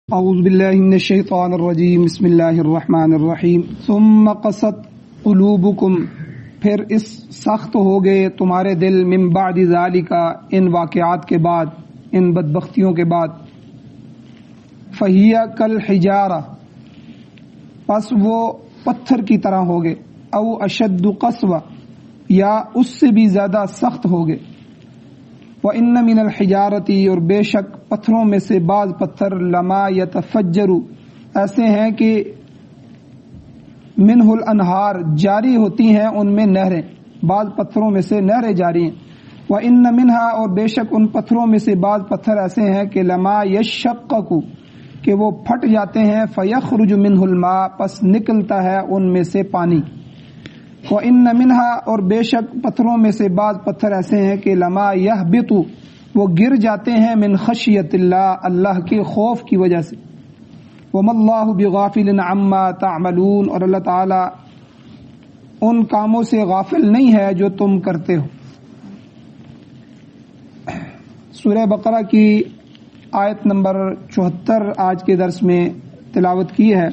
اعوذ باللہ من الشیطان الرجیم بسم اللہ الرحمن الرحیم ثم قست قلوبکم پھر اس سخت ہو گئے تمہارے دل من بعد ذالک ان واقعات کے بعد ان بدبختیوں کے بعد فہی کالحجارہ پس وہ پتھر کی طرح ہو گئے او اشد قسوہ یا اس سے بھی زیادہ سخت ہو گئے وَإِنَّ مِنَ الْحِجَارَةِ اور بے شک پتھروں میں سے بعض پتھر لما يتفجر ایسے ہیں کہ منہ الانہار جاری ہوتی ہیں ان میں نہریں، بعض پتھروں میں سے نہریں جاری ہیں۔ وَإِنَّ مِنْهَا اور بے شک ان پتھروں میں سے بعض پتھر ایسے ہیں کہ لما يشقق کہ وہ پھٹ جاتے ہیں فَيَخْرُجُ مِنْهُ الْمَاءُ پس نکلتا ہے ان میں سے پانی۔ وَإِنَّ مِنْهَا اور بے شک پتھروں میں سے بعض پتھر ایسے ہیں کہ لما يَهْبِطُ وہ گر جاتے ہیں من خشیت اللہ اللہ کے خوف کی وجہ سے۔ وَمَا اللَّهُ بِغَافِلٍ عَمَّا تَعْمَلُونَ اور اللہ تعالی ان کاموں سے غافل نہیں ہے جو تم کرتے ہو۔ سورہ بقرہ کی آیت نمبر 74 آج کے درس میں تلاوت کی ہے۔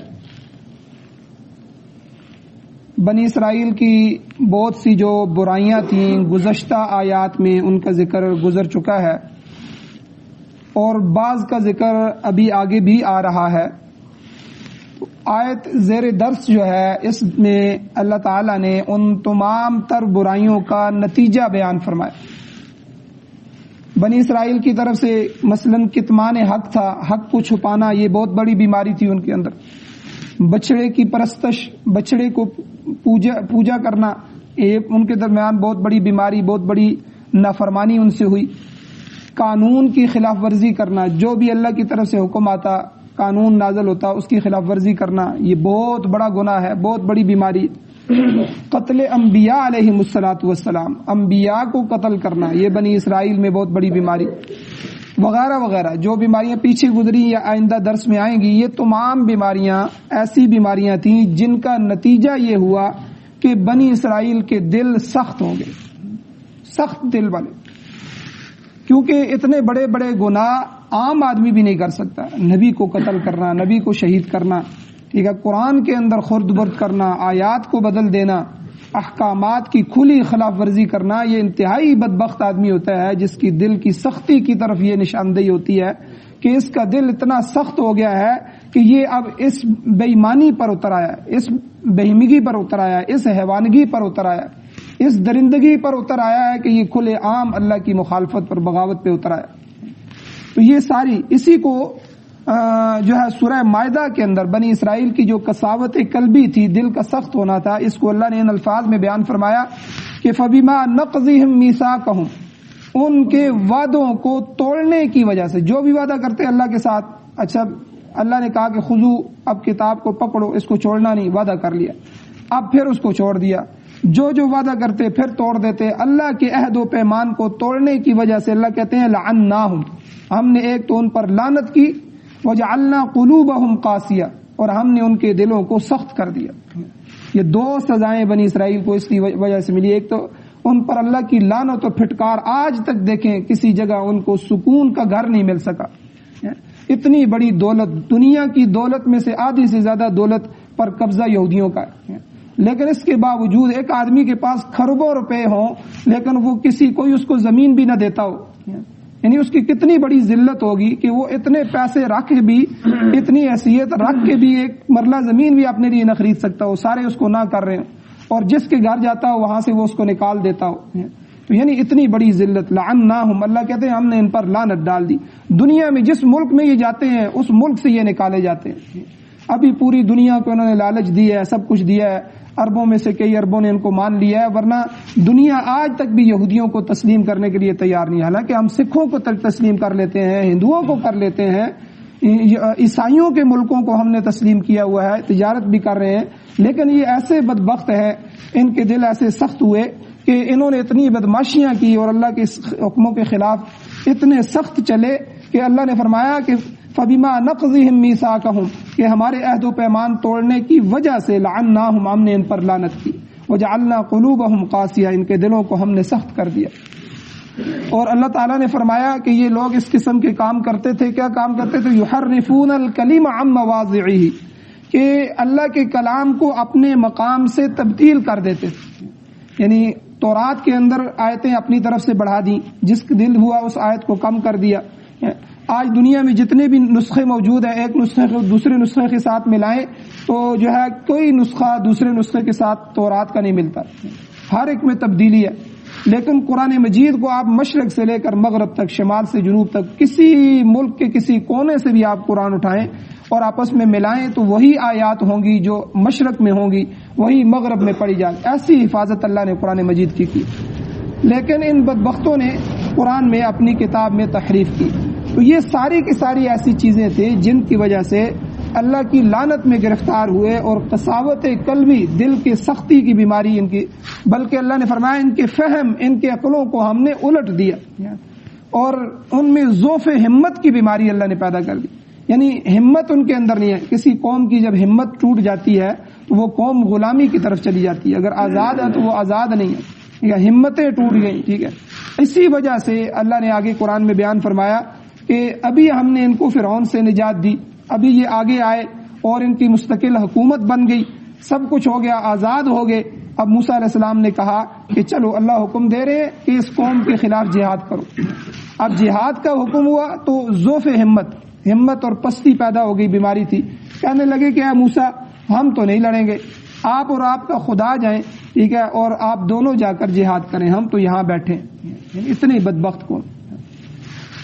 بنی اسرائیل کی بہت سی جو برائیاں تھیں گزشتہ آیات میں ان کا ذکر گزر چکا ہے اور بعض کا ذکر ابھی آگے بھی آ رہا ہے۔ آیت زیر درس جو ہے اس میں اللہ تعالی نے ان تمام تر برائیوں کا نتیجہ بیان فرمایا۔ بنی اسرائیل کی طرف سے مثلاً کتمان حق تھا، حق کو چھپانا یہ بہت بڑی بیماری تھی ان کے اندر۔ بچڑے کی پرستش، بچڑے کو پوجا کرنا، یہ ان کے درمیان بہت بڑی بیماری، بہت بڑی نافرمانی ان سے ہوئی۔ قانون کی خلاف ورزی کرنا، جو بھی اللہ کی طرف سے حکم آتا، قانون نازل ہوتا، اس کی خلاف ورزی کرنا یہ بہت بڑا گناہ ہے، بہت بڑی بیماری۔ قتل انبیاء علیہم الصلاۃ والسلام، انبیاء کو قتل کرنا یہ بنی اسرائیل میں بہت بڑی بیماری، وغیرہ وغیرہ جو بیماریاں پیچھے گزری یا آئندہ درس میں آئیں گی۔ یہ تمام بیماریاں ایسی بیماریاں تھیں جن کا نتیجہ یہ ہوا کہ بنی اسرائیل کے دل سخت ہو گئے، سخت دل والے، کیونکہ اتنے بڑے بڑے گناہ عام آدمی بھی نہیں کر سکتا۔ نبی کو قتل کرنا، نبی کو شہید کرنا، ٹھیک ہے، قرآن کے اندر خرد برد کرنا، آیات کو بدل دینا، احکامات کی کھلی خلاف ورزی کرنا، یہ انتہائی بدبخت آدمی ہوتا ہے جس کی دل کی سختی کی طرف یہ نشاندہی ہوتی ہے کہ اس کا دل اتنا سخت ہو گیا ہے کہ یہ اب اس بے ایمانی پر اتر آیا ہے، اس بہیمگی پر اتر آیا ہے، اس حیوانگی پر اتر آیا ہے، اس درندگی پر اتر آیا ہے کہ یہ کھلے عام اللہ کی مخالفت پر، بغاوت پہ اتر آیا۔ تو یہ ساری اسی کو جو ہے سورہ مائدہ کے اندر بنی اسرائیل کی جو قساوت قلبی تھی، دل کا سخت ہونا تھا، اس کو اللہ نے ان الفاظ میں بیان فرمایا کہ فَبِمَا نَقْضِهِمْ مِيثَاقَهُمْ ان کے وعدوں کو توڑنے کی وجہ سے، جو بھی وعدہ کرتے اللہ کے ساتھ، اچھا اللہ نے کہا کہ خذو اب کتاب کو پکڑو، اس کو چھوڑنا نہیں، وعدہ کر لیا، اب پھر اس کو چھوڑ دیا، جو وعدہ کرتے پھر توڑ دیتے، اللہ کے عہد و پیمان کو توڑنے کی وجہ سے اللہ کہتے ہیں لعناہم ہم نے ایک تو ان پر لعنت کی، وجعلنا قلوبہم قاسیہ اور ہم نے ان کے دلوں کو سخت کر دیا۔ یہ دو سزائیں بنی اسرائیل کو اس کی وجہ سے ملی، ایک تو ان پر اللہ کی لعنت اور پھٹکار، آج تک دیکھیں کسی جگہ ان کو سکون کا گھر نہیں مل سکا۔ اتنی بڑی دولت، دنیا کی دولت میں سے آدھی سے زیادہ دولت پر قبضہ یہودیوں کا ہے، لیکن اس کے باوجود ایک آدمی کے پاس کھربوں روپے ہوں لیکن وہ کوئی اس کو زمین بھی نہ دیتا ہو، یعنی اس کی کتنی بڑی ذلت ہوگی کہ وہ اتنے پیسے رکھ بھی، اتنی حیثیت رکھ کے بھی ایک مرلہ زمین بھی اپنے لیے نہ خرید سکتا ہو، سارے اس کو نہ کر رہے ہوں، اور جس کے گھر جاتا ہو وہاں سے وہ اس کو نکال دیتا ہو۔ تو یعنی اتنی بڑی ذلت، لعناہم اللہ کہتے ہیں ہم نے ان پر لعنت ڈال دی۔ دنیا میں جس ملک میں یہ جاتے ہیں اس ملک سے یہ نکالے جاتے ہیں۔ ابھی پوری دنیا کو انہوں نے لالچ دی ہے، سب کچھ دیا ہے، اربوں میں سے کئی اربوں نے ان کو مان لیا ہے، ورنہ دنیا آج تک بھی یہودیوں کو تسلیم کرنے کے لیے تیار نہیں۔ حالانکہ ہم سکھوں کو تسلیم کر لیتے ہیں، ہندوؤں کو کر لیتے ہیں، عیسائیوں کے ملکوں کو ہم نے تسلیم کیا ہوا ہے، تجارت بھی کر رہے ہیں، لیکن یہ ایسے بدبخت ہیں، ان کے دل ایسے سخت ہوئے کہ انہوں نے اتنی بدماشیاں کی اور اللہ کے حکموں کے خلاف اتنے سخت چلے کہ اللہ نے فرمایا کہ فَبِمَا نَقْضِهِمْ مِيثَاقَهُمْ کہ ہمارے عہد و پیمان توڑنے کی وجہ سے لعناہم ہم نے ان پر لعنت کی، وجعلنا قلوبہم قاسیہ ان کے دلوں کو ہم نے سخت کر دیا۔ اور اللہ تعالیٰ نے فرمایا کہ یہ لوگ اس قسم کے کام کرتے تھے. کیا کام کرتے تھے؟ یحرفون الکلم عن مواضعہ، کہ اللہ کے کلام کو اپنے مقام سے تبدیل کر دیتے تھے. یعنی تورات کے اندر آیتیں اپنی طرف سے بڑھا دیں، جس دل ہوا اس آیت کو کم کر دیا. آج دنیا میں جتنے بھی نسخے موجود ہیں، ایک نسخے کو دوسرے نسخے کے ساتھ ملائیں تو جو ہے کوئی نسخہ دوسرے نسخے کے ساتھ تورات کا نہیں ملتا، ہر ایک میں تبدیلی ہے. لیکن قرآن مجید کو آپ مشرق سے لے کر مغرب تک، شمال سے جنوب تک، کسی ملک کے کسی کونے سے بھی آپ قرآن اٹھائیں اور آپس میں ملائیں تو وہی آیات ہوں گی جو مشرق میں ہوں گی، وہی مغرب میں پڑھی جائے. ایسی حفاظت اللہ نے قرآن مجید کی. لیکن ان بدبختوں نے قرآن میں اپنی کتاب میں تحریف کی. تو یہ ساری کی ساری ایسی چیزیں تھیں جن کی وجہ سے اللہ کی لعنت میں گرفتار ہوئے، اور قساوت قلبی، دل کی سختی کی بیماری ان کی، بلکہ اللہ نے فرمایا ان کے فہم، ان کے عقلوں کو ہم نے الٹ دیا، اور ان میں ضعف ہمت کی بیماری اللہ نے پیدا کر دی. یعنی ہمت ان کے اندر نہیں ہے. کسی قوم کی جب ہمت ٹوٹ جاتی ہے تو وہ قوم غلامی کی طرف چلی جاتی ہے. اگر آزاد ہے تو وہ آزاد نہیں ہے، یا ہمتیں ٹوٹ گئیں. ٹھیک ہے، اسی وجہ سے اللہ نے آگے قرآن میں بیان فرمایا کہ ابھی ہم نے ان کو فرعون سے نجات دی، ابھی یہ آگے آئے اور ان کی مستقل حکومت بن گئی، سب کچھ ہو گیا، آزاد ہو گئے. اب موسیٰ علیہ السلام نے کہا کہ چلو اللہ حکم دے رہے کہ اس قوم کے خلاف جہاد کرو. اب جہاد کا حکم ہوا تو ضعف ہمت اور پستی پیدا ہو گئی، بیماری تھی. کہنے لگے کہ اے موسیٰ ہم تو نہیں لڑیں گے، آپ اور آپ کا خدا جائیں، ٹھیک ہے، اور آپ دونوں جا کر جہاد کریں، ہم تو یہاں بیٹھے. اتنے بدبخت کون.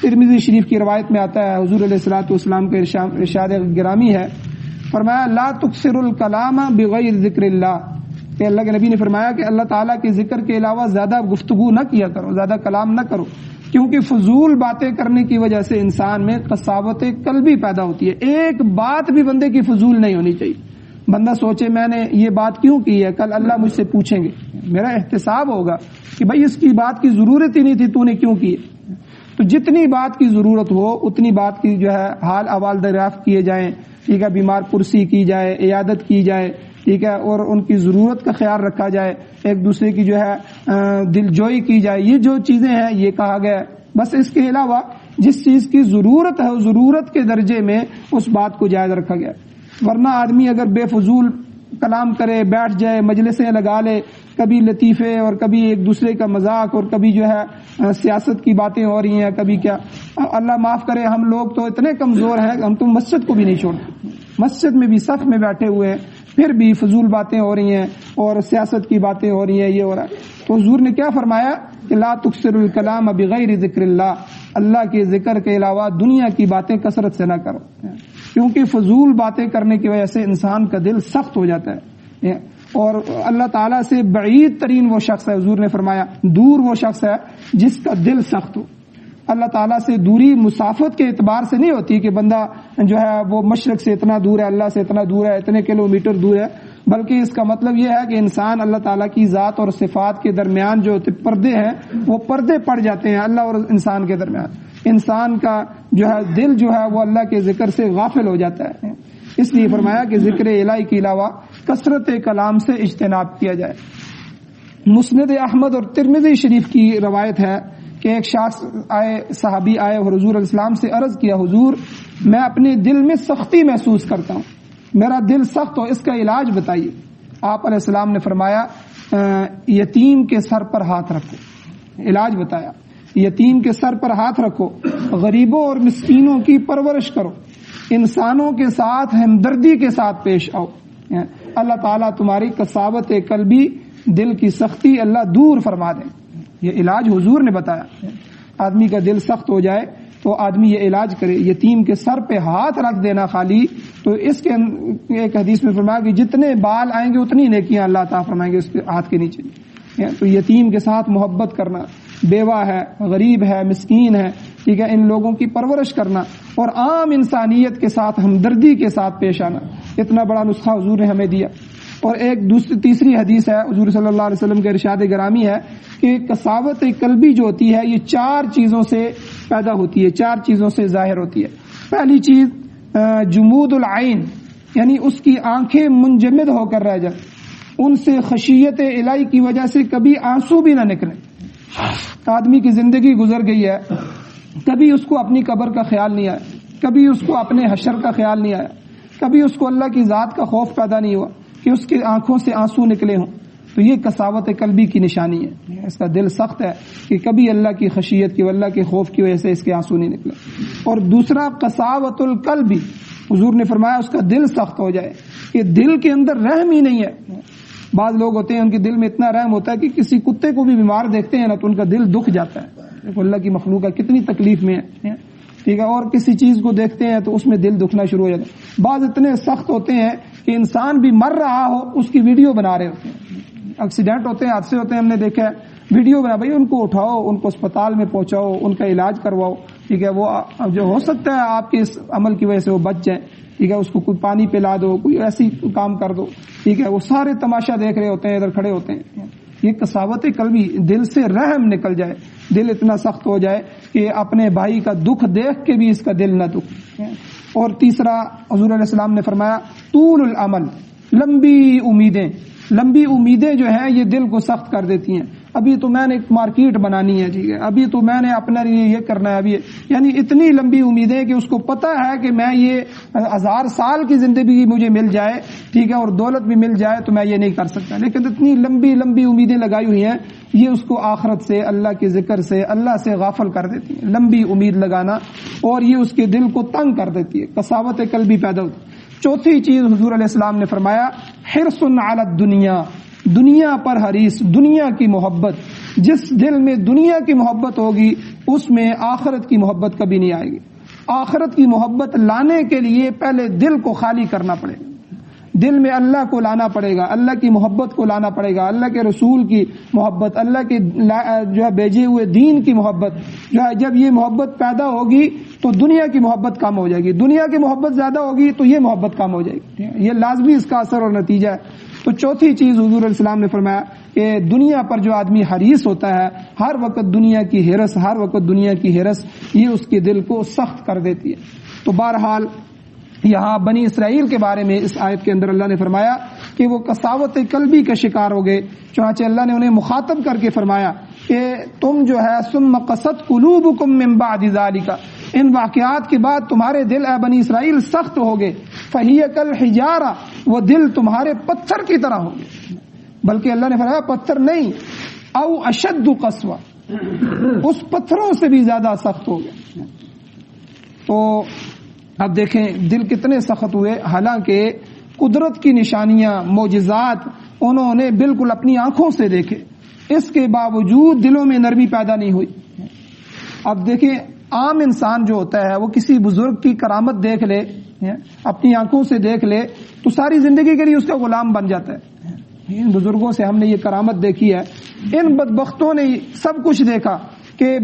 ترمذی شریف کی روایت میں آتا ہے، حضور علیہ الصلوۃ والسلام کے ارشاد گرامی ہے، فرمایا لا تکثر الکلام بغیر ذکر اللہ، کہ اللہ کے نبی نے فرمایا کہ اللہ تعالیٰ کے ذکر کے علاوہ زیادہ گفتگو نہ کیا کرو، زیادہ کلام نہ کرو، کیونکہ فضول باتیں کرنے کی وجہ سے انسان میں قساوت قلبی پیدا ہوتی ہے. ایک بات بھی بندے کی فضول نہیں ہونی چاہیے. بندہ سوچے میں نے یہ بات کیوں کی ہے، کل اللہ مجھ سے پوچھیں گے، میرا احتساب ہوگا کہ بھائی اس کی بات کی ضرورت ہی نہیں تھی، تو نے کیوں کی. تو جتنی بات کی ضرورت ہو اتنی بات کی جو ہے حال احوال دریافت کیے جائیں. ٹھیک ہے، بیمار پرسی کی جائے، عیادت کی جائے، ٹھیک ہے، اور ان کی ضرورت کا خیال رکھا جائے، ایک دوسرے کی جو ہے دل جوئی کی جائے. یہ جو چیزیں ہیں یہ کہا گیا ہے. بس اس کے علاوہ جس چیز کی ضرورت ہے ضرورت کے درجے میں اس بات کو جائز رکھا گیا. ورنہ آدمی اگر بے فضول کلام کرے، بیٹھ جائے، مجلسیں لگا لے، کبھی لطیفے اور کبھی ایک دوسرے کا مذاق اور کبھی جو ہے سیاست کی باتیں ہو رہی ہیں، کبھی کیا. اللہ معاف کرے، ہم لوگ تو اتنے کمزور ہیں ہم تو مسجد کو بھی نہیں چھوڑتے. مسجد میں بھی صف میں بیٹھے ہوئے ہیں، پھر بھی فضول باتیں ہو رہی ہیں اور سیاست کی باتیں ہو رہی ہیں، یہ ہو رہا ہے. تو حضور نے کیا فرمایا کہ لا تکثر الکلام بغیر ذکر اللہ، اللہ کے ذکر کے علاوہ دنیا کی باتیں کثرت سے نہ کرو، کیونکہ فضول باتیں کرنے کی وجہ سے انسان کا دل سخت ہو جاتا ہے. اور اللہ تعالیٰ سے بعید ترین وہ شخص ہے، حضور نے فرمایا دور وہ شخص ہے جس کا دل سخت ہو. اللہ تعالیٰ سے دوری مسافت کے اعتبار سے نہیں ہوتی کہ بندہ جو ہے وہ مشرق سے اتنا دور ہے، اللہ سے اتنا دور ہے، اتنے کلومیٹر دور ہے، بلکہ اس کا مطلب یہ ہے کہ انسان اللہ تعالیٰ کی ذات اور صفات کے درمیان جو پردے ہیں وہ پردے پڑ جاتے ہیں اللہ اور انسان کے درمیان. انسان کا جو ہے دل جو ہے وہ اللہ کے ذکر سے غافل ہو جاتا ہے. اس لیے فرمایا کہ ذکر الہی کے علاوہ کثرت کلام سے اجتناب کیا جائے. مسند احمد اور ترمذی شریف کی روایت ہے کہ ایک شخص صحابی آئے اور حضور علیہ السلام سے عرض کیا، حضور میں اپنے دل میں سختی محسوس کرتا ہوں، میرا دل سخت ہو، اس کا علاج بتائیے. آپ علیہ السلام نے فرمایا یتیم کے سر پر ہاتھ رکھو. علاج بتایا، یتیم کے سر پر ہاتھ رکھو، غریبوں اور مسکینوں کی پرورش کرو، انسانوں کے ساتھ ہمدردی کے ساتھ پیش آؤ. اللہ تعالیٰ تمہاری قساوت قلبی، دل کی سختی اللہ دور فرما دے. یہ علاج حضور نے بتایا. آدمی کا دل سخت ہو جائے تو آدمی یہ علاج کرے، یتیم کے سر پہ ہاتھ رکھ دینا خالی. تو اس کے ایک حدیث میں فرمایا کہ جتنے بال آئیں گے اتنی نیکیاں اللہ تعالیٰ فرمائیں گے اس کے ہاتھ کے نیچے. تو یتیم کے ساتھ محبت کرنا، بیوہ ہے، غریب ہے، مسکین ہے، ٹھیک ہے، ان لوگوں کی پرورش کرنا اور عام انسانیت کے ساتھ ہمدردی کے ساتھ پیش آنا، اتنا بڑا نسخہ حضور نے ہمیں دیا. اور ایک تیسری حدیث ہے حضور صلی اللہ علیہ وسلم کے ارشاد گرامی ہے کہ قساوت قلبی جو ہوتی ہے یہ 4 چیزوں سے پیدا ہوتی ہے، 4 چیزوں سے ظاہر ہوتی ہے. پہلی چیز جمود العین، یعنی اس کی آنکھیں منجمد ہو کر رہ جائیں، ان سے خشیت الہی کی وجہ سے کبھی آنسو بھی نہ نکلیں. آدمی کی زندگی گزر گئی ہے، کبھی اس کو اپنی قبر کا خیال نہیں آیا، کبھی اس کو اپنے حشر کا خیال نہیں آیا، کبھی اس کو اللہ کی ذات کا خوف پیدا نہیں ہوا کہ اس کی آنکھوں سے آنسو نکلے ہوں، تو یہ قساوت قلبی کی نشانی ہے. اس کا دل سخت ہے کہ کبھی اللہ کی خشیت کی، اللہ کے خوف کی وجہ سے اس کے آنسو نہیں نکلے. اور دوسرا قساوت القلبی، حضور نے فرمایا اس کا دل سخت ہو جائے کہ دل کے اندر رحم ہی نہیں ہے. بعض لوگ ہوتے ہیں ان کے دل میں اتنا رحم ہوتا ہے کہ کسی کتے کو بھی بیمار دیکھتے ہیں نا تو ان کا دل دکھ جاتا ہے. دیکھو اللہ کی مخلوق کتنی تکلیف میں ہے، ٹھیک ہے، اور کسی چیز کو دیکھتے ہیں تو اس میں دل دکھنا شروع ہو جاتا ہے. بعض اتنے سخت ہوتے ہیں کہ انسان بھی مر رہا ہو اس کی ویڈیو بنا رہے ہوتے ہیں. ایکسیڈنٹ ہوتے ہیں، حادثے ہوتے ہیں، ہم نے دیکھا ہے، ویڈیو بنا، بھائی ان کو اٹھاؤ، ان کو اسپتال میں پہنچاؤ، ان کا علاج کرواؤ، ٹھیک ہے، وہ جو ہو سکتا ہے آپ کے اس عمل کی وجہ سے وہ بچ جائیں، ٹھیک ہے، اس کو کوئی پانی پلا دو، کوئی ایسی کام کر دو، ٹھیک ہے. وہ سارے تماشا دیکھ رہے ہوتے ہیں، ادھر کھڑے ہوتے ہیں. یہ قساوت قلبی، دل سے رحم نکل جائے، دل اتنا سخت ہو جائے کہ اپنے بھائی کا دکھ دیکھ کے بھی اس کا دل نہ دکھے. اور تیسرا حضور علیہ السلام نے فرمایا طول العمل، لمبی امیدیں. لمبی امیدیں جو ہیں یہ دل کو سخت کر دیتی ہیں. ابھی تو میں نے ایک مارکیٹ بنانی ہے، ٹھیک ہے، ابھی تو میں نے اپنے لیے یہ کرنا ہے، ابھی یعنی اتنی لمبی امیدیں کہ اس کو پتہ ہے کہ میں یہ 1000 سال کی زندگی مجھے مل جائے، ٹھیک ہے، اور دولت بھی مل جائے تو میں یہ نہیں کر سکتا. لیکن اتنی لمبی لمبی امیدیں لگائی ہوئی ہیں، یہ اس کو آخرت سے، اللہ کے ذکر سے، اللہ سے غافل کر دیتی ہیں. لمبی امید لگانا، اور یہ اس کے دل کو تنگ کر دیتی ہے، قساوت قلبی پیدا ہوتی ہے. چوتھی چیز حضور علیہ السلام نے فرمایا حرص علی الدنیا، دنیا پر حریص، دنیا کی محبت. جس دل میں دنیا کی محبت ہوگی اس میں آخرت کی محبت کبھی نہیں آئے گی. آخرت کی محبت لانے کے لیے پہلے دل کو خالی کرنا پڑے گا، دل میں اللہ کو لانا پڑے گا، اللہ کی محبت کو لانا پڑے گا، اللہ کے رسول کی محبت، اللہ کے جو ہے بھیجے ہوئے دین کی محبت جو ہے. جب یہ محبت پیدا ہوگی تو دنیا کی محبت کم ہو جائے گی، دنیا کی محبت زیادہ ہوگی تو یہ محبت کم ہو جائے گی. یہ لازمی اس کا اثر اور نتیجہ ہے. تو چوتھی چیز حضور علیہ السلام نے فرمایا کہ دنیا پر جو آدمی حریص ہوتا ہے، ہر وقت دنیا کی ہرس، ہر وقت دنیا کی ہرس، یہ اس کے دل کو سخت کر دیتی ہے. تو بہرحال یہاں بنی اسرائیل کے بارے میں اس آیت کے اندر اللہ نے فرمایا کہ وہ قساوت قلبی کا شکار ہو گئے. چنانچہ اللہ نے انہیں مخاطب کر کے فرمایا کہ تم جو ہے ثم قست قلوبکم من بعد ذالک، ان واقعات کے بعد تمہارے دل اے بنی اسرائیل سخت ہو گئے. فہی کالحجارہ، وہ دل تمہارے پتھر کی طرح ہو گئے. بلکہ اللہ نے فرمایا پتھر نہیں، او اشد قسوہ، اس پتھروں سے بھی زیادہ سخت ہو گئے. تو اب دیکھیں دل کتنے سخت ہوئے، حالانکہ قدرت کی نشانیاں، معجزات انہوں نے بالکل اپنی آنکھوں سے دیکھے، اس کے باوجود دلوں میں نرمی پیدا نہیں ہوئی. اب دیکھیں عام انسان جو ہوتا ہے وہ کسی بزرگ کی کرامت دیکھ لے، اپنی آنکھوں سے دیکھ لے تو ساری زندگی کے لیے اس کا غلام بن جاتا ہے. ان بزرگوں سے ہم نے یہ کرامت دیکھی ہے. ان بدبختوں نے سب کچھ دیکھا کہ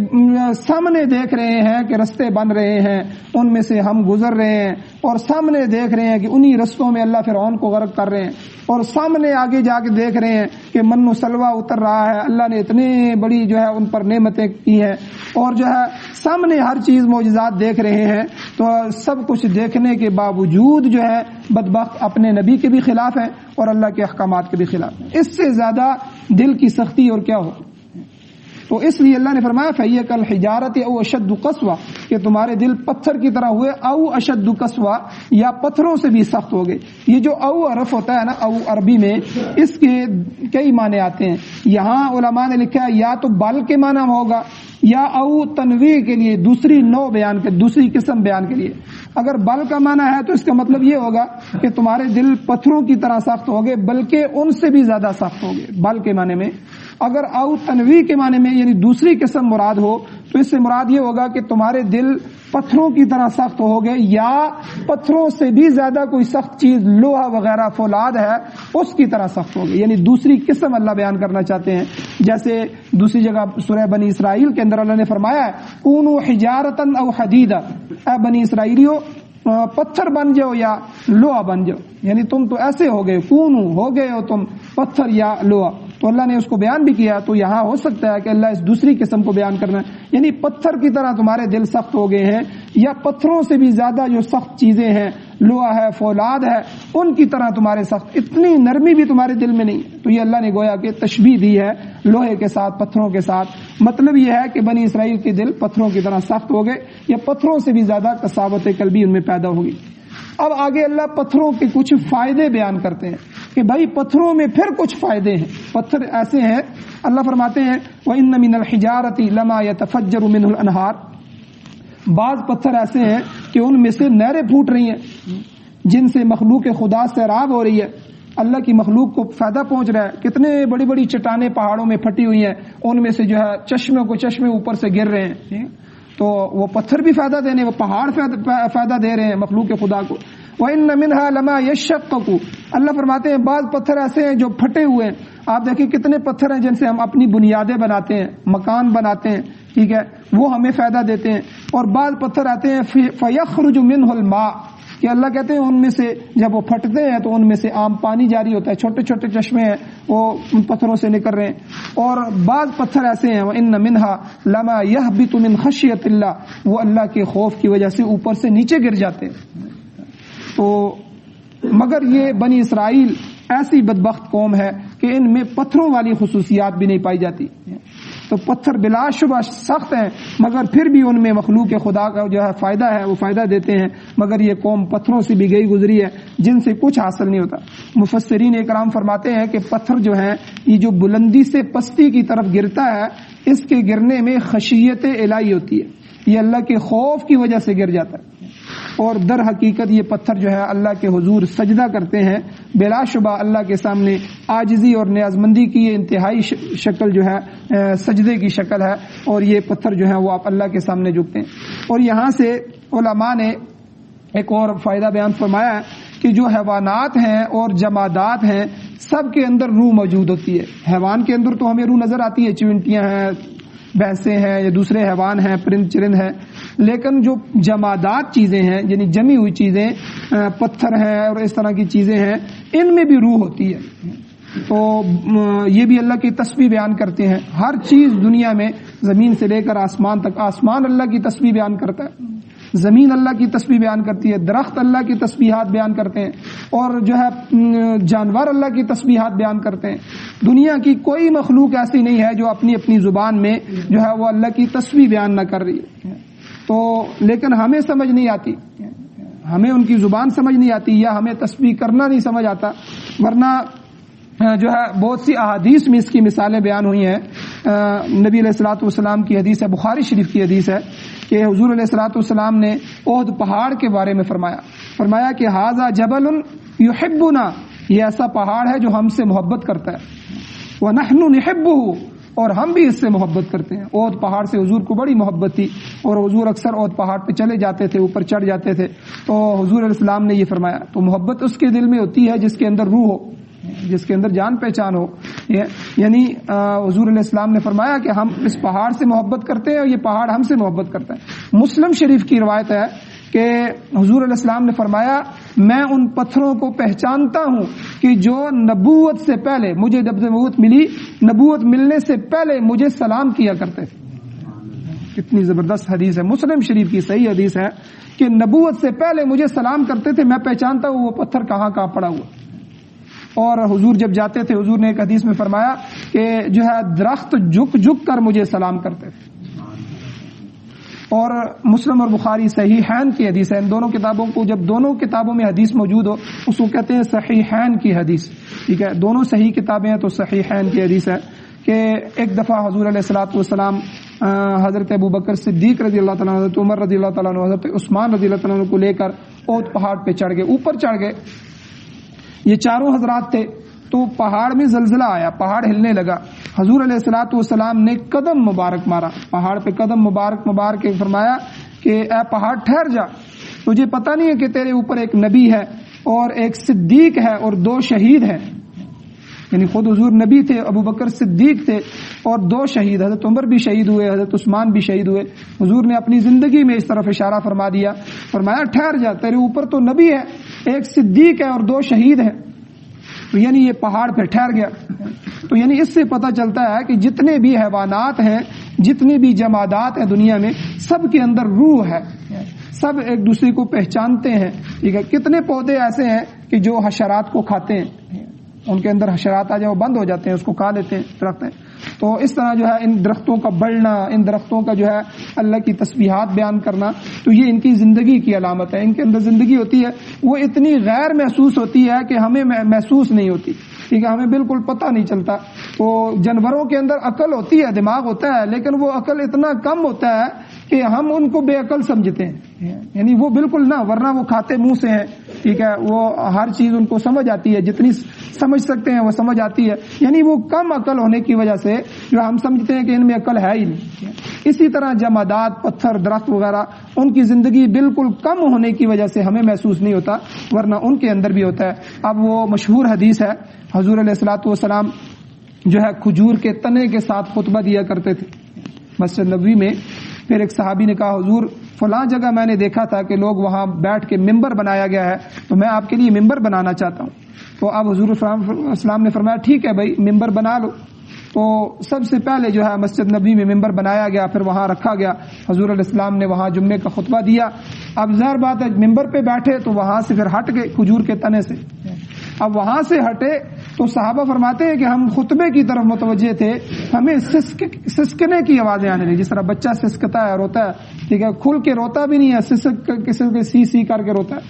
سامنے دیکھ رہے ہیں کہ رستے بن رہے ہیں، ان میں سے ہم گزر رہے ہیں، اور سامنے دیکھ رہے ہیں کہ انہی رستوں میں اللہ فرعون کو غرق کر رہے ہیں، اور سامنے آگے جا کے دیکھ رہے ہیں کہ من و سلوہ اتر رہا ہے، اللہ نے اتنے بڑی جو ہے ان پر نعمتیں کی ہیں، اور جو ہے سامنے ہر چیز معجزات دیکھ رہے ہیں. تو سب کچھ دیکھنے کے باوجود جو ہے بدبخت اپنے نبی کے بھی خلاف ہیں اور اللہ کے احکامات کے بھی خلاف ہیں. اس سے زیادہ دل کی سختی اور کیا ہو. تو اس لیے اللہ نے فرمایا فَهِيَ كَالْحِجَارَةِ أَوْ أَشَدُّ قَسْوَةً، کہ تمہارے دل پتھر کی طرح ہوئے، او اشد قسوہ، یا پتھروں سے بھی سخت ہو گئے. یہ جو او حرف ہوتا ہے نا، او عربی میں اس کے کئی معنی آتے ہیں. یہاں علماء نے لکھا ہے یا تو بل کے معنی ہوگا، یا او تنویع کے لیے دوسری نوع بیان کے، دوسری قسم بیان کے لیے. اگر بل کا معنی ہے تو اس کا مطلب یہ ہوگا کہ تمہارے دل پتھروں کی طرح سخت ہو گئے، بلکہ ان سے بھی زیادہ سخت ہو گئے بل کے معنی میں. اگر او تنویع کے معنی میں یعنی دوسری قسم مراد ہو تو اس سے مراد یہ ہوگا کہ تمہارے دل پتھروں کی طرح سخت ہو گئے، یا پتھروں سے بھی زیادہ کوئی سخت چیز لوہا وغیرہ فولاد ہے اس کی طرح سخت ہو گئی. یعنی دوسری قسم اللہ بیان کرنا چاہتے ہیں. جیسے دوسری جگہ سورہ بنی اسرائیل کے اندر اللہ نے فرمایا ہے کونوا حجارۃ او حدیدا، اے بنی اسرائیلیو پتھر بن جاؤ یا لوہا بن جاؤ. یعنی تم تو ایسے ہو گئے، کونو ہو گئے ہو تم پتھر یا لوہا. تو اللہ نے اس کو بیان بھی کیا. تو یہاں ہو سکتا ہے کہ اللہ اس دوسری قسم کو بیان کرنا ہے، یعنی پتھر کی طرح تمہارے دل سخت ہو گئے ہیں، یا پتھروں سے بھی زیادہ جو سخت چیزیں ہیں، لوہا ہے، فولاد ہے، ان کی طرح تمہارے سخت، اتنی نرمی بھی تمہارے دل میں نہیں. تو یہ اللہ نے گویا کہ تشبیہ دی ہے لوہے کے ساتھ، پتھروں کے ساتھ. مطلب یہ ہے کہ بنی اسرائیل کے دل پتھروں کی طرح سخت ہو گئے یا پتھروں سے بھی زیادہ قساوت قلبی ان میں پیدا ہوگی۔ اب آگے اللہ پتھروں کے کچھ فائدے بیان کرتے ہیں کہ بھائی پتھروں میں پھر کچھ فائدے ہیں۔ پتھر ایسے ہیں، اللہ فرماتے ہیں وَإِنَّ مِنَ الْحِجَارَةِ لَمَا يَتَفَجَّرُ مِنْهُ الْأَنْهَارُ، بعض پتھر ایسے ہیں کہ ان میں سے نہریں پھوٹ رہی ہیں جن سے مخلوق خدا سیراب ہو رہی ہے، اللہ کی مخلوق کو فائدہ پہنچ رہا ہے۔ کتنے بڑی بڑی چٹانیں پہاڑوں میں پھٹی ہوئی ہیں، ان میں سے جو ہے چشمے اوپر سے گر رہے ہیں، تو وہ پتھر بھی فائدہ دینے، وہ پہاڑ فائدہ دے رہے ہیں مخلوق خدا کو۔ وَإِنَّ مِنْهَا لَمَا يَشَّقَّقُ، اللہ فرماتے ہیں بعض پتھر ایسے ہیں جو پھٹے ہوئے ہیں۔ آپ دیکھیں کتنے پتھر ہیں جن سے ہم اپنی بنیادیں بناتے ہیں، مکان بناتے ہیں، ٹھیک ہے، وہ ہمیں فائدہ دیتے ہیں۔ اور بعض پتھر آتے ہیں فَيَخْرُجُ مِنْهُ الْمَاءُ، کہ اللہ کہتے ہیں ان میں سے جب وہ پھٹتے ہیں تو ان میں سے عام پانی جاری ہوتا ہے، چھوٹے چھوٹے چشمے ہیں وہ ان پتھروں سے نکل رہے ہیں۔ اور بعض پتھر ایسے ہیں وَإِنَّ مِنْهَا لَمَا يَهْبِطُ مِنْ خَشْيَةِ اللَّهِ، وہ اللہ کے خوف کی وجہ سے اوپر سے نیچے گر جاتے ہیں۔ تو مگر یہ بنی اسرائیل ایسی بدبخت قوم ہے کہ ان میں پتھروں والی خصوصیات بھی نہیں پائی جاتی۔ تو پتھر بلا شبہ سخت ہیں مگر پھر بھی ان میں مخلوق خدا کا جو ہے فائدہ ہے وہ فائدہ دیتے ہیں، مگر یہ قوم پتھروں سے بھی گئی گزری ہے جن سے کچھ حاصل نہیں ہوتا۔ مفسرین اکرام فرماتے ہیں کہ پتھر جو ہیں یہ جو بلندی سے پستی کی طرف گرتا ہے، اس کے گرنے میں خشیت الہی ہوتی ہے، یہ اللہ کے خوف کی وجہ سے گر جاتا ہے۔ اور در حقیقت یہ پتھر جو ہے اللہ کے حضور سجدہ کرتے ہیں، بلا شبہ اللہ کے سامنے عاجزی اور نیازمندی کی یہ انتہائی شکل جو ہے سجدے کی شکل ہے، اور یہ پتھر جو ہے وہ آپ اللہ کے سامنے جھکتے ہیں۔ اور یہاں سے علماء نے ایک اور فائدہ بیان فرمایا ہے کہ جو حیوانات ہیں اور جمادات ہیں سب کے اندر روح موجود ہوتی ہے۔ حیوان کے اندر تو ہمیں روح نظر آتی ہے، چونٹیاں ہیں، بھینسیں ہیں یا دوسرے حیوان ہیں، پرند چرند ہیں، لیکن جو جمادات چیزیں ہیں یعنی جمی ہوئی چیزیں، پتھر ہیں اور اس طرح کی چیزیں ہیں، ان میں بھی روح ہوتی ہے۔ تو یہ بھی اللہ کی تسبیح بیان کرتے ہیں۔ ہر چیز دنیا میں زمین سے لے کر آسمان تک، آسمان اللہ کی تسبیح بیان کرتا ہے، زمین اللہ کی تسبیح بیان کرتی ہے، درخت اللہ کی تسبیحات بیان کرتے ہیں، اور جو ہے جانور اللہ کی تسبیحات بیان کرتے ہیں۔ دنیا کی کوئی مخلوق ایسی نہیں ہے جو اپنی اپنی زبان میں جو ہے وہ اللہ کی تسبیح بیان نہ کر رہی ہے۔ تو لیکن ہمیں سمجھ نہیں آتی، ہمیں ان کی زبان سمجھ نہیں آتی یا ہمیں تسبیح کرنا نہیں سمجھ آتا، ورنہ جو ہے بہت سی احادیث میں اس کی مثالیں بیان ہوئی ہیں۔ نبی علیہ الصلوۃ والسلام کی حدیث ہے، بخاری شریف کی حدیث ہے کہ حضور علیہ الصلوۃ والسلام نے احد پہاڑ کے بارے میں فرمایا کہ ھذا جبل یحبنا، یہ ایسا پہاڑ ہے جو ہم سے محبت کرتا ہے، ونحن نحبه، اور ہم بھی اس سے محبت کرتے ہیں۔ احد پہاڑ سے حضور کو بڑی محبت تھی اور حضور اکثر احد پہاڑ پہ چلے جاتے تھے، اوپر چڑھ جاتے تھے۔ تو حضور علیہ السلام نے یہ فرمایا، تو محبت اس کے دل میں ہوتی ہے جس کے اندر روح ہو، جس کے اندر جان پہچان ہو۔ یعنی حضور علیہ السلام نے فرمایا کہ ہم اس پہاڑ سے محبت کرتے ہیں اور یہ پہاڑ ہم سے محبت کرتا ہے۔ مسلم شریف کی روایت ہے کہ حضور علیہ السلام نے فرمایا میں ان پتھروں کو پہچانتا ہوں کہ جو نبوت سے پہلے، مجھے جب نبوت ملی، نبوت ملنے سے پہلے مجھے سلام کیا کرتے تھے۔ کتنی زبردست حدیث ہے، مسلم شریف کی صحیح حدیث ہے کہ نبوت سے پہلے مجھے سلام کرتے تھے، میں پہچانتا ہوں وہ پتھر کہاں کہاں پڑا ہوا۔ اور حضور جب جاتے تھے، حضور نے ایک حدیث میں فرمایا کہ جو ہے درخت جھک جھک کر مجھے سلام کرتے تھے۔ اور مسلم اور بخاری صحیحین کی حدیث ہے، ان دونوں کتابوں کو جب دونوں کتابوں میں حدیث موجود ہو اس کو کہتے ہیں صحیحین کی حدیث، ٹھیک ہے، دونوں صحیح کتابیں ہیں تو صحیحین کی حدیث ہے کہ ایک دفعہ حضور علیہ الصلوۃ والسلام حضرت ابوبکر صدیق رضی اللہ تعالیٰ عنہ، حضرت عمر رضی اللہ تعالیٰ عنہ، حضرت عثمان رضی اللہ تعالیٰ عنہ کو لے کر احد پہاڑ پہ چڑھ گئے، اوپر چڑھ گئے۔ یہ چاروں حضرات تھے تو پہاڑ میں زلزلہ آیا، پہاڑ ہلنے لگا۔ حضور علیہ الصلوۃ والسلام نے قدم مبارک مارا، پہاڑ پہ قدم مبارک مبارک کے فرمایا کہ اے پہاڑ ٹھہر جا، تجھے پتہ نہیں ہے کہ تیرے اوپر ایک نبی ہے اور ایک صدیق ہے اور 2 شہید ہیں۔ یعنی خود حضور نبی تھے، ابوبکر صدیق تھے اور 2 شہید، حضرت عمر بھی شہید ہوئے، حضرت عثمان بھی شہید ہوئے۔ حضور نے اپنی زندگی میں اس طرف اشارہ فرما دیا، فرمایا ٹھہر جا، تیرے اوپر تو نبی ہے، ایک صدیق ہے اور 2 شہید ہیں۔ تو یعنی یہ پہاڑ پہ ٹھہر گیا۔ تو یعنی اس سے پتہ چلتا ہے کہ جتنے بھی حیوانات ہیں، جتنے بھی جمادات ہیں دنیا میں، سب کے اندر روح ہے، سب ایک دوسرے کو پہچانتے ہیں، ٹھیک ہے۔ کتنے پودے ایسے ہیں کہ جو حشرات کو کھاتے ہیں، ان کے اندر حشرات آ جائے وہ بند ہو جاتے ہیں، اس کو کھا لیتے ہیں، رکھتے ہیں۔ تو اس طرح جو ہے ان درختوں کا بڑھنا، ان درختوں کا جو ہے اللہ کی تسبیحات بیان کرنا، تو یہ ان کی زندگی کی علامت ہے. ان کے اندر زندگی ہوتی ہے، وہ اتنی غیر محسوس ہوتی ہے کہ ہمیں محسوس نہیں ہوتی. ٹھیک ہے، ہمیں بالکل پتہ نہیں چلتا. تو جانوروں کے اندر عقل ہوتی ہے، دماغ ہوتا ہے، لیکن وہ عقل اتنا کم ہوتا ہے کہ ہم ان کو بے عقل سمجھتے ہیں. یعنی وہ بالکل نہ، ورنہ وہ کھاتے منہ سے ہیں. ٹھیک ہے، وہ ہر چیز ان کو سمجھ آتی ہے، جتنی سمجھ سکتے ہیں وہ سمجھ آتی ہے. یعنی وہ کم عقل ہونے کی وجہ سے جو ہم سمجھتے ہیں کہ ان میں عقل ہے ہی نہیں. اسی طرح جمادات، پتھر، درخت وغیرہ، ان کی زندگی بالکل کم ہونے کی وجہ سے ہمیں محسوس نہیں ہوتا، ورنہ ان کے اندر بھی ہوتا ہے. اب وہ مشہور حدیث ہے، حضور علیہ الصلوۃ والسلام جو ہے کھجور کے تنے کے ساتھ خطبہ دیا کرتے تھے مسجد نبوی میں. پھر ایک صحابی نے کہا، حضور فلاں جگہ میں نے دیکھا تھا کہ لوگ وہاں بیٹھ کے ممبر بنایا گیا ہے، تو میں آپ کے لیے ممبر بنانا چاہتا ہوں. تو اب حضور اسلام نے فرمایا ٹھیک ہے بھائی، ممبر بنا لو. تو سب سے پہلے جو ہے مسجد نبوی میں ممبر بنایا گیا، پھر وہاں رکھا گیا. حضور علیہ السلام نے وہاں جمعے کا خطبہ دیا. اب ظاہر بات ہے ممبر پہ بیٹھے تو وہاں سے پھر ہٹ گئے کھجور کے تنے سے. اب وہاں سے ہٹے تو صحابہ فرماتے ہیں کہ ہم خطبے کی طرف متوجہ تھے، ہمیں سسکنے کی آوازیں آنے لگی، جس طرح بچہ سسکتا ہے، روتا ہے. ٹھیک ہے، کھل کے روتا بھی نہیں ہے، سسک کسی کے سی سی کر کے روتا ہے.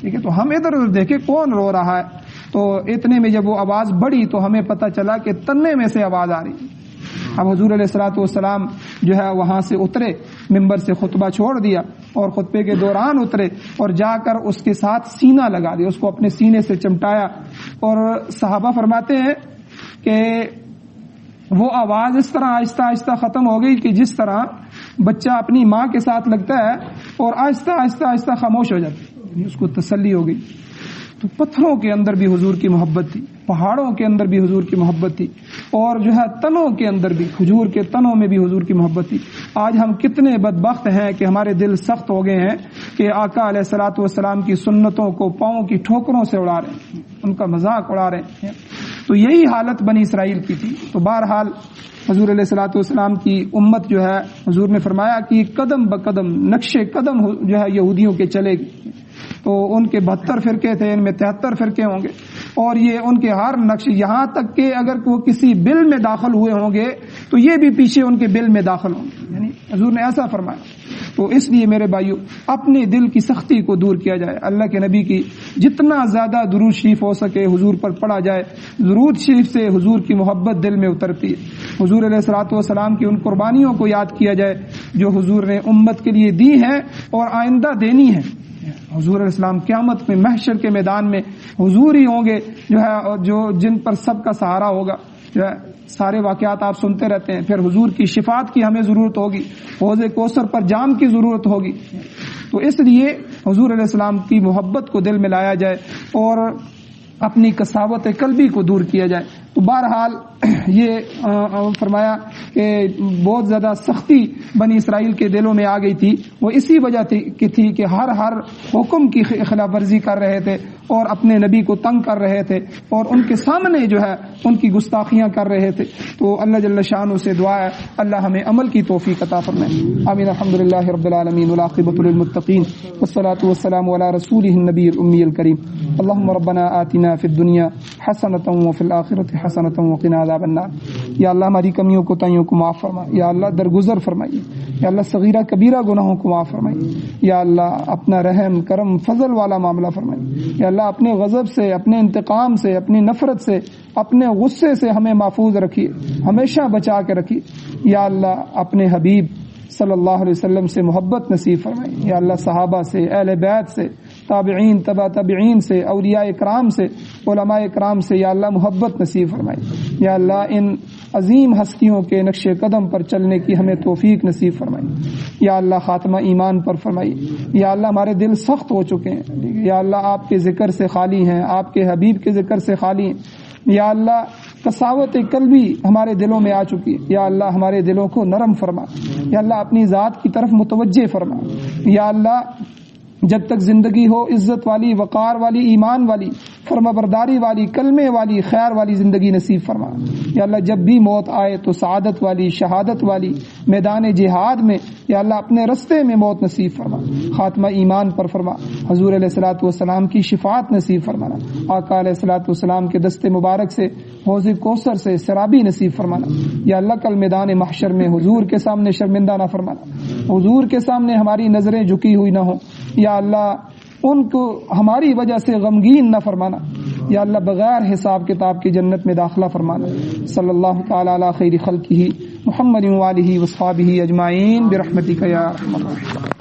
ٹھیک ہے، تو ہم ادھر ادھر دیکھے کون رو رہا ہے. تو اتنے میں جب وہ آواز بڑھی تو ہمیں پتہ چلا کہ تنے میں سے آواز آ رہی ہے. اب حضور علیہ الصلوۃ والسلام جو ہے وہاں سے اترے، ممبر سے خطبہ چھوڑ دیا اور خطبے کے دوران اترے اور جا کر اس کے ساتھ سینہ لگا دیا، اس کو اپنے سینے سے چمٹایا. اور صحابہ فرماتے ہیں کہ وہ آواز اس طرح آہستہ آہستہ ختم ہو گئی کہ جس طرح بچہ اپنی ماں کے ساتھ لگتا ہے اور آہستہ آہستہ آہستہ خاموش ہو جاتا ہے، اس کو تسلی ہو گئی. تو پتھروں کے اندر بھی حضور کی محبت تھی، پہاڑوں کے اندر بھی حضور کی محبت تھی، اور جو ہے تنوں کے اندر بھی، کھجور کے تنوں میں بھی حضور کی محبت تھی. آج ہم کتنے بدبخت ہیں کہ ہمارے دل سخت ہو گئے ہیں کہ آقا علیہ الصلوۃ والسلام کی سنتوں کو پاؤں کی ٹھوکروں سے اڑا رہے ہیں، ان کا مذاق اڑا رہے ہیں. تو یہی حالت بنی اسرائیل کی تھی. تو بہرحال حضور علیہ الصلوۃ والسلام کی امت جو ہے، حضور نے فرمایا کہ قدم بقدم، نقش قدم جو ہے یہودیوں کے چلے گی. تو ان کے 72 فرقے تھے، ان میں 73 فرقے ہوں گے، اور یہ ان کے ہر نقش، یہاں تک کہ اگر وہ کسی بل میں داخل ہوئے ہوں گے تو یہ بھی پیچھے ان کے بل میں داخل ہوں گے. یعنی حضور نے ایسا فرمایا. تو اس لیے میرے بھائیو، اپنے دل کی سختی کو دور کیا جائے. اللہ کے نبی کی جتنا زیادہ درود شریف ہو سکے حضور پر پڑھا جائے. درود شریف سے حضور کی محبت دل میں اترتی ہے. حضور علیہ الصلوۃ والسلام کی ان قربانیوں کو یاد کیا جائے جو حضور نے امت کے لیے دی ہیں اور آئندہ دینی ہے. حضور علیہ السلام قیامت میں محشر کے میدان میں حضور ہی ہوں گے جو ہے، جو جن پر سب کا سہارا ہوگا. جو ہے سارے واقعات آپ سنتے رہتے ہیں. پھر حضور کی شفاعت کی ہمیں ضرورت ہوگی، حوض کوثر پر جام کی ضرورت ہوگی. تو اس لیے حضور علیہ السلام کی محبت کو دل میں لایا جائے اور اپنی قساوت قلبی کو دور کیا جائے. تو بہرحال یہ فرمایا کہ بہت زیادہ سختی بنی اسرائیل کے دلوں میں آ گئی تھی. وہ اسی وجہ کی تھی کہ ہر حکم کی خلاف ورزی کر رہے تھے اور اپنے نبی کو تنگ کر رہے تھے اور ان کے سامنے جو ہے ان کی گستاخیاں کر رہے تھے. تو اللہ جل شانہ سے دعا ہے اللہ ہمیں عمل کی توفیق عطا فرمائے. آمین. الحمدللہ رب العالمین والعاقبۃ للمتقین والصلاۃ والسلام علی رسولہ النبی الامی الکریم. اللهم ربنا آتنا فی الدنیا حسنۃ وفی الآخرۃ حسنۃ وقنا عذاب النار. یا اللہ ہماری کمیوں کوتاہیوں کو معاف فرما. یا اللہ درگزر فرمائیے. یا اللہ صغیرہ کبیرہ گناہوں کو معاف فرمائیے. یا اللہ اپنا رحم کرم فضل والا معاملہ فرمائیے. یا اللہ اپنے غضب سے، اپنے انتقام سے، اپنی نفرت سے، اپنے غصے سے ہمیں محفوظ رکھیے، ہمیشہ بچا کے رکھیے. یا اللہ اپنے حبیب صلی اللہ علیہ وسلم سے محبت نصیب فرمائیے. یا اللہ صحابہ سے، اہل بیت سے، تابعین، تبع تابعین سے، اولیاء اکرام سے، علماء اکرام سے یا اللہ محبت نصیب فرمائیے. یا اللہ ان عظیم ہستیوں کے نقش قدم پر چلنے کی ہمیں توفیق نصیب فرمائیے. یا اللہ خاتمہ ایمان پر فرمائیے. یا اللہ ہمارے دل سخت ہو چکے ہیں. یا اللہ آپ کے ذکر سے خالی ہیں، آپ کے حبیب کے ذکر سے خالی ہیں. یا اللہ قساوت قلبی ہمارے دلوں میں آ چکی ہے. یا اللہ ہمارے دلوں کو نرم فرما. یا اللہ اپنی ذات کی طرف متوجہ فرما. یا اللہ جب تک زندگی ہو عزت والی، وقار والی، ایمان والی، فرما برداری والی، کلمے والی، خیر والی زندگی نصیب فرما۔ یا اللہ جب بھی موت آئے تو سعادت والی، شہادت والی، میدان جہاد میں یا اللہ اپنے رستے میں موت نصیب فرما، خاتمہ ایمان پر فرما، حضور علیہ الصلوۃ والسلام کی شفاعت نصیب فرمانا، آقا علیہ الصلوۃ والسلام کے دست مبارک سے حوض کوثر سے سرابی نصیب فرمانا۔ یا اللہ کل میدان محشر میں حضور کے سامنے شرمندہ نہ فرمانا، حضور کے سامنے ہماری نظریں جھکی ہوئی نہ ہوں، یا اللہ ان کو ہماری وجہ سے غمگین نہ فرمانا، یا اللہ بغیر حساب کتاب کی جنت میں داخلہ فرمانا۔ صلی اللہ تعالی علی خیر خلقہ محمد وآلہ وصحبہ اجمعین برحمتک یا ارحم الراحمین۔